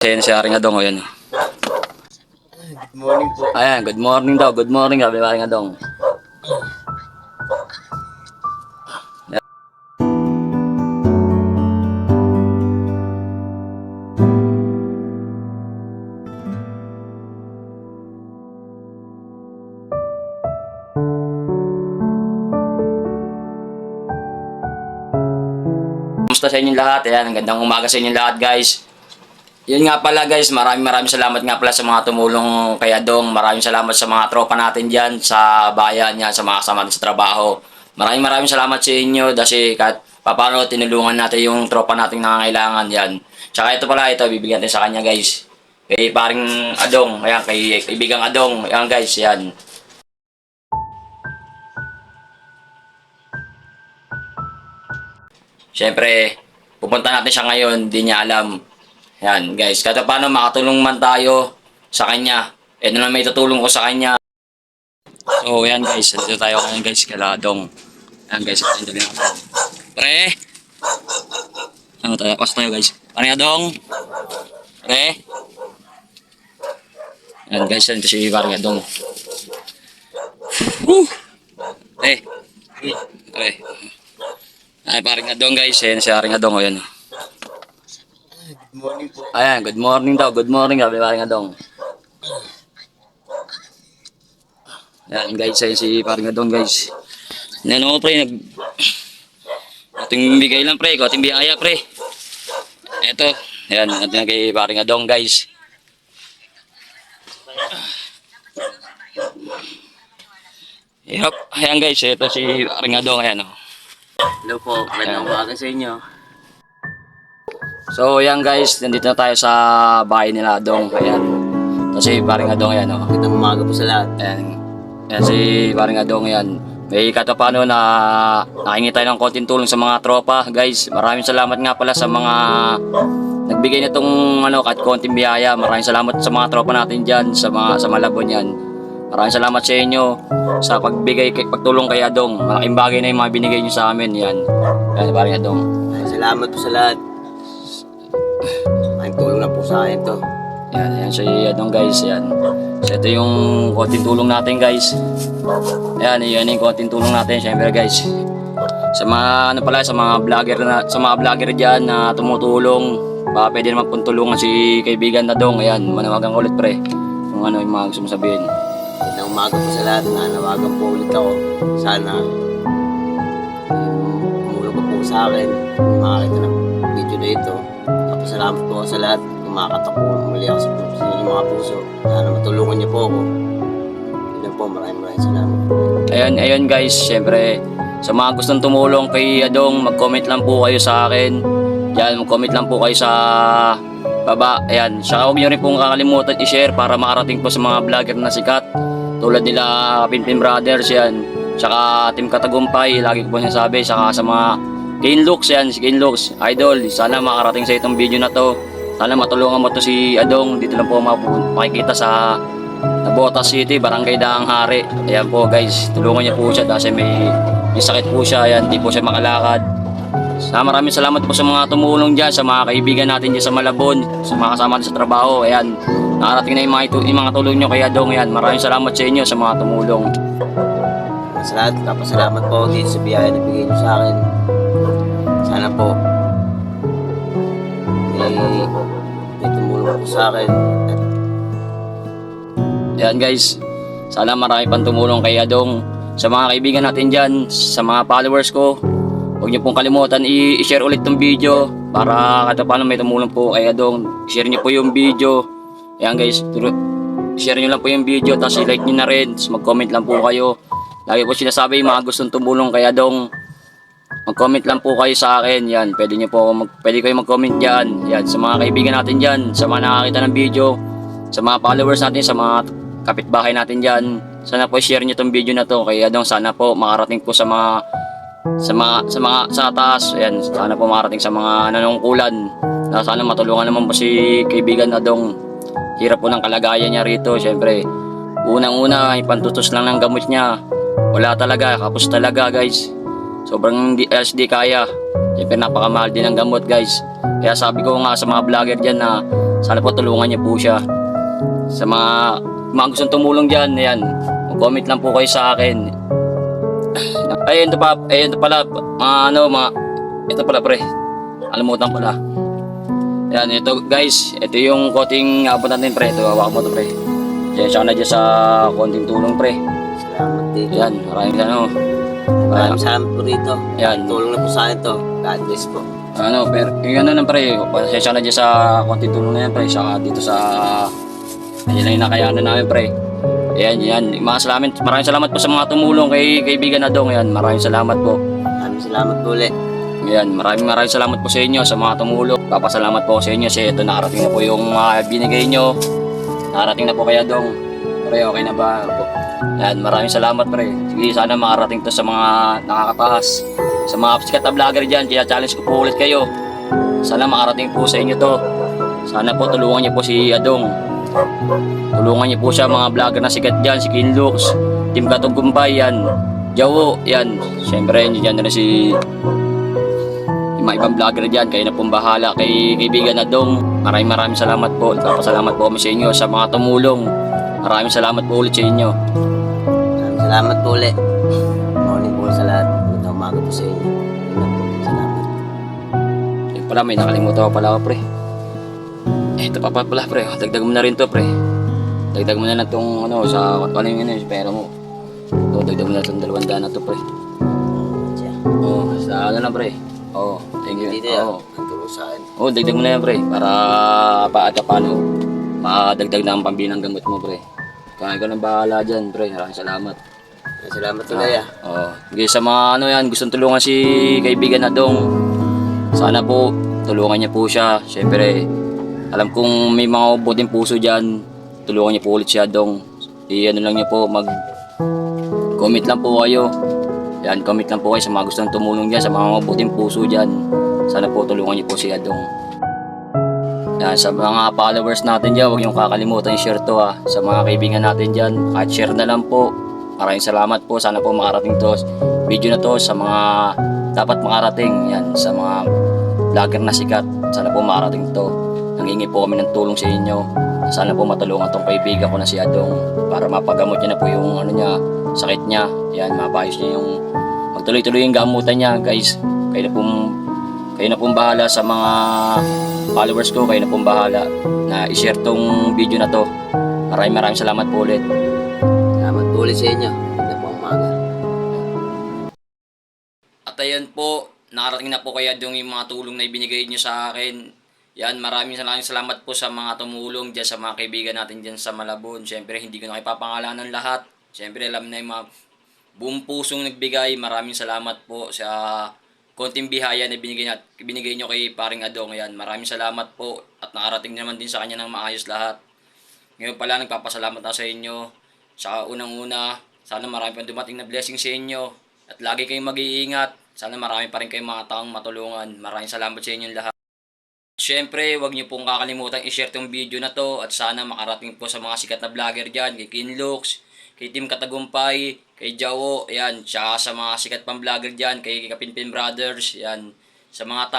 Ayan si Aring Adong, ayan. Good morning po. Ayan, good morning daw, good morning, sabi Aring Adong. Kumusta sa inyong lahat? Ayan, ang gandang umaga sa inyong lahat, guys. Yun nga pala, guys, maraming salamat nga pala sa mga tumulong kay Adong. Maraming salamat sa mga tropa natin dyan sa bayan niya, sa mga kasama natin sa trabaho. Maraming salamat sa inyo kasi kahit paano tinulungan natin yung tropa nating nangangailangan yan. Tsaka ito pala, ito bibigyan natin sa kanya, guys. Kay paring Adong, ayan, kay kaibigang Adong, ayan guys, yan. Siyempre, pupunta natin siya ngayon, di niya alam. Yan, guys. Kahit paano makatulong man tayo sa kanya. Ito na may tutulong ko sa kanya. So, yan guys. Dito tayo ngayon guys. Kaladong. Yan guys. Ito yung natin. Pre! Ano tayo? Pasok tayo guys. Paringadong! Pre! Yan guys. Ito si Paringadong. Woo! Pre! Pre! Ay, Paringadong guys. Yan si Paringadong. Ayan. Good morning po. Ayan, good morning daw. Good morning, sabi Paring Adong. Ayan guys, ayan si Paring Adong guys. Ano pre, ating bigay lang pre, ating biyaya pre. Eto, ayan, ating kay Paring Adong guys. Yup, ayan guys, ito si Paring Adong, ayan o. Hello po. Magandang umaga sa inyo. So, ayan guys, nandito na tayo sa bahay nila Adong, ayan. Ito si Paring Adong, ayan o. Magandang umaga po sa lahat. Ayan, ayan si Paring Adong, ayan. May katapano na nakahingi tayo ng konting tulong sa mga tropa, guys. Maraming salamat nga pala sa mga nagbigay nitong kahit konting biyaya. Maraming salamat sa mga tropa natin diyan sa Malabon yan. Maraming salamat sa inyo sa pagtulong kay Adong. Malaking bagay na yung mga binigay niyo sa amin, yan. Ayan, Paring Adong. Salamat po sa lahat. Maraming tulong na po sa akin to. Yan, yan si Adong guys, yan. So ito yung konting tulong natin guys. Yan, yan yung konting tulong natin syempre guys. Sa mga sa mga vlogger diyan na tumutulong, baka pwede naman pong tulungan si kaibigan Adong. Ayan, manawagan ulit pre. Kung ano yung mga gusto mong sabihin. Magandang umaga po sa lahat. Nanawagan po ulit ako. Sana tumulong ko po sa akin. Makakita ng video na ito. Salamat po sa lahat. Kumakatak po muli ako sa inyong mga puso. Sana matulungan niyo po ako. Yun po, maraming salamat. Ayun guys, syempre sa mga gustong tumulong kay Adong, mag-comment lang po kayo sa akin. Diyan, mag-comment lang po kayo sa baba. Ayan, saka huwag niyo rin pong kakalimutan i-share para makarating po sa mga vlogger na sikat. Tulad nila Pinpin Brothers, yan. Saka Team Katagumpay, lagi ko po sinasabi. Saka sa mga Gain Looks, yan, si Gain Looks, idol, sana makarating sa itong video na to. Sana matulungan mo to si Adong. Dito lang po makikita sa Navotas City, Barangay Daang Hari. Ayan po guys, tulungan niyo po siya kasi may sakit po siya, ayan, di po siya makalakad. Maraming salamat po sa mga tumulong dyan, sa mga kaibigan natin dyan sa Malabon, sa mga kasama natin sa trabaho. Ayan, nakarating na yung mga tulong nyo kay Adong. Ayan, maraming salamat sa inyo sa mga tumulong. Sa lahat, kapasalamat po dito sa biyaya na bigay niyo sa akin. Sana po may tumulong po sa akin. Ayan guys, sana marami pang tumulong kay Adong. Sa mga kaibigan natin dyan, sa mga followers ko, huwag niyo pong kalimutan i-share ulit tong video para kahit paano may tumulong po kay Adong. Share niyo po yung video. Ayan guys, share niyo lang po yung video, tapos i-like niyo na rin, tapos mag-comment lang po kayo. Lagi po sinasabi yung mga gustong tumulong kay Adong, mag-comment lang po kayo sa akin. Yan, pwede kayo mag-comment diyan. Yan, sa mga kaibigan natin diyan, sa mga nakakita ng video, sa mga followers natin, sa mga kapitbahay natin diyan. Sana po share niyo tong video na to kay Adong. Sana po makarating po sa taas. Yan, sana po makarating sa mga nanungkulan. Sana matulungan naman po si kaibigan Adong. Hirap po ng kalagayan niya rito. Syempre, unang-una, ipantutos lang ng gamot niya. Wala talaga, kapos talaga guys. Sobrang di kaya. Siyempre napakamahal din ang gamot guys. Kaya sabi ko nga sa mga vlogger dyan na Sana po tulungan niyo po siya. Sa mga gustong tumulong dyan, ayan, mag-comment lang po kayo sa akin. Ay, ito pa, ito pala, ito pala pre, alimutan pala. Ayan, ito guys, ito yung konting abot natin pre, ito, hawakan mo to pre. Diyan na dyan sa konting tulong pre. Salamat dito. Ayan, Maraming salamat po rito. Ayan. Tulong na po sa akin to. God bless po. Pero yung ano lang pre, pasensya na dyan sa konting tulong na yan pre, saka dito sa, ayan lang yung nakayanan namin pre. Ayan, maraming salamat po sa mga tumulong kay kaibigan Adong, ayan, maraming salamat po. Maraming salamat po ulit. Ayan, maraming salamat po sa inyo, sa mga tumulong. Papasalamat po ako sa inyo kasi ito nakarating na po yung binigay nyo. Nakarating na po kay Adong. Pre, okay na ba? Ayan, maraming salamat pre. Sige, sana makarating to sa mga nakakataas. Sa mga sikat na vlogger dyan, kaya challenge ko po ulit kayo. Sana makarating po sa inyo to. Sana po tulungan niyo po si Adong. Tulungan niyo po siya, mga vlogger na sikat dyan, si Kinlux, Team Katog Gumpay, yan. Jawo, yan. Siyempre, yun dyan na si yung mga ibang vlogger dyan, kayo na pong bahala kay kaibigan Adong. Maraming salamat po. Nagpapasalamat po kami sa inyo sa mga tumulong. Maraming salamat po ulit sa inyo. Maraming salamat po ulit. Morning po sa lahat. Magandang umaga po sa inyo. Salamat. Yung pala, may nakalimutan ko pala ako pre. Ito pa pala pre, dagdag mo na rin to pre. Dagdag mo na itong sa ano yung pera mo. Ito, dagdag mo na itong 200 na to pre. Sa ano lang pre. Thank you. Dito yan. Ang tulong sa akin. Dagdag mo na yan pre, para paano madagdag na ang pambilang gamot mo pre. Kaya ikaw nang bahala dyan pre, maraming salamat. Salamat ulit Okay, sa mga gustong tulungan si kaibigan Adong, sana po tulungan niya po siya. Siyempre, alam kong may mga buting puso dyan, tulungan niyo po ulit si Adong. Lang niyo po, comment lang po kayo. Yan, comment lang po kayo sa mga gustong tumulong dyan, sa mga buting puso dyan. Sana po tulungan niyo po si Adong. Yan, sa mga followers natin dyan, huwag niyong kakalimutan i-share to sa mga kaibigan natin dyan. Kahit share na lang po. Maraming salamat po. Sana po makarating to video na to sa mga dapat makarating. Yan, sa mga vlogger na sikat. Sana po makarating to. Nangingi po kami ng tulong sa inyo. Sana po matulungan tong kaibigan ko na si Adong para mapagamot niya na po yung sakit niya. Yan, mapayos niya yung magtuloy-tuloy yung gamutan niya, guys. Kayo na pong bahala sa mga followers ko. Kayo na pong bahala na i-share tong video na to. Maraming salamat po ulit. Salamat po ulit sa inyo. Magandang umaga. At ayan po, nakarating na po kay Adong yung mga tulong na ibinigay niyo sa akin. Yan, maraming salamat po sa mga tumulong dyan, sa mga kaibigan natin dyan sa Malabon. Siyempre, hindi ko na ipapangalanan lahat. Siyempre, alam na yung mga buong pusong nagbigay. Maraming salamat po sa konting bihaya na binigay nyo kay paring Adong. Yan, maraming salamat po. At nakarating naman din sa kanya ng maayos lahat. Ngayon pala, nagpapasalamat na sa inyo. Sa unang-una, sana marami pang dumating na blessing sa inyo. At lagi kayong mag-iingat. Sana marami pa rin kayong mga taong matulungan. Maraming salamat sa inyo lahat. Siyempre, huwag niyo pong kakalimutan i-share tong video na to at sana makarating po sa mga sikat na vlogger dyan, kay Kinlux, kay Team Katagumpay, kay Jawo, yan, tsaka sa mga sikat pang vlogger dyan, kay Kapinpin Brothers, yan, sa mga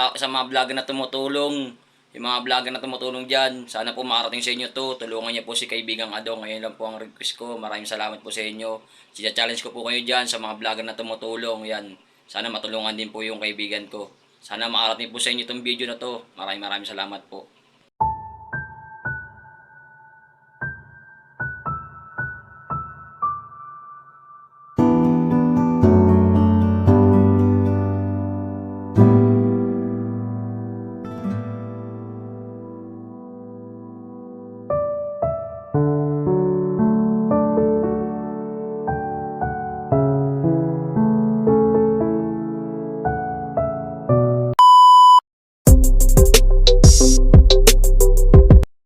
vlogger na tumutulong, yung mga vlogger na tumutulong dyan, sana po makarating sa inyo to, tulungan niyo po si kaibigang Adong, ngayon lang po ang request ko, maraming salamat po sa inyo, challenge ko po kayo dyan sa mga vlogger na tumutulong, yan, sana matulungan din po yung kaibigan ko. Sana makarating po sa inyo itong video na to. Maraming salamat po.